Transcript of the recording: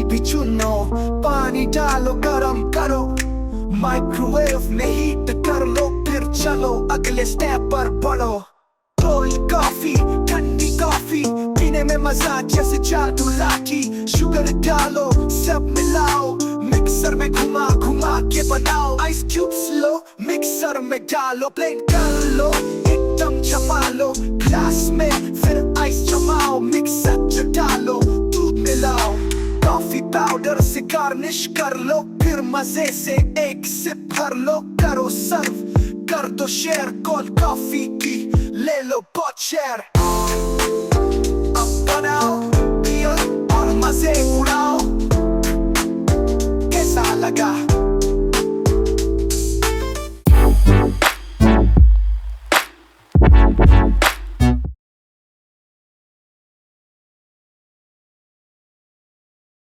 भी चुनो, पानी डालो गरम करो, माइक्रोवेव में हीट कर लो, फिर चलो अगले स्टेप पर बढ़ो। कोल्ड कॉफी, ठंडी कॉफी, पीने में मजा जैसे जादू लाठी। शुगर डालो, सब मिलाओ, मिक्सर में घुमा घुमा के बनाओ। आइस क्यूब्स लो, मिक्सर में डालो, ब्लेंड कर लो, एकदम जमा लो ग्लास में, फिर आइस जमाओ, मिक्सर डालो, दूध मिलाओ, कॉफी पाउडर से गार्निश कर लो, फिर मजे से एक सिप भर लो, करो सर्व, कर दो शेयर, कोल्ड कॉफी की ले लो बहुत शेयर। अब बनाओ, पियो और मजे उड़ाओ। कैसा लगा?